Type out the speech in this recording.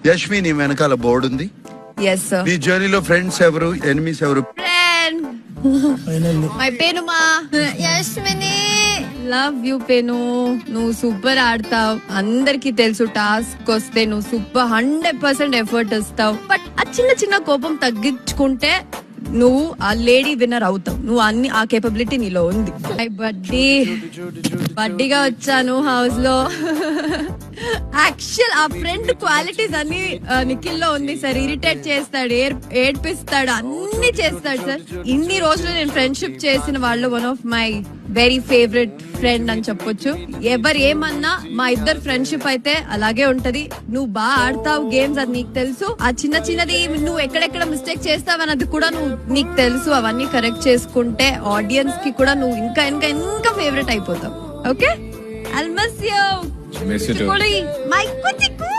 యష్మి నీ వెనకాల బోర్డు ఉంది. Yes sir. నీ జర్నీలో ఫ్రెండ్స్ ఎవరు, ఎనిమీస్ ఎవరు? ఫ్రెండ్ మై పెనుమా యష్మిని. Love you Penu. నువ్వు సూపర్ ఆడతావు, అందరికి తెలుసు. టాస్క్ వస్తే నువ్వు సూపర్ 100% ఎఫర్ట్ ఇస్తావు. బట్ ఆ చిన్న చిన్న కోపం తగ్గించుకుంటే నువ్వు ఆ లేడీ విన్నర్ అవుతావు. నువ్వు అన్ని ఆ కేపబిలిటీ నీలో ఉంది. బడ్డీగా వచ్చాను హౌస్ లో. యాక్చువల్ ఆ ఫ్రెండ్ క్వాలిటీస్ అన్ని నిఖిల్ లో ఉంది సార్. ఇరిటేట్ చేస్తాడు, ఏడ్పిస్తాడు, అన్ని చేస్తాడు సార్. ఇన్ని రోజులు నేను ఫ్రెండ్షిప్ చేసిన వాళ్ళు one of my very favourite friend అని చెప్పొచ్చు. ఎవరు ఏమన్నా మా ఇద్దరు ఫ్రెండ్షిప్ అయితే అలాగే ఉంటది. నువ్వు బాగా ఆడతావు గేమ్స్, అది నీకు తెలుసు. ఆ చిన్న చిన్నది నువ్వు ఎక్కడెక్కడ మిస్టేక్ చేస్తావు అన్నది కూడా నీకు తెలుసు. అవన్నీ కరెక్ట్ చేసుకుంటే ఆడియన్స్ కి కూడా నువ్వు ఇంకా ఇంకా ఇంకా ఫేవరెట్ అయిపోతావు. Okay, I'll miss you. Miss you too. My కుచికు.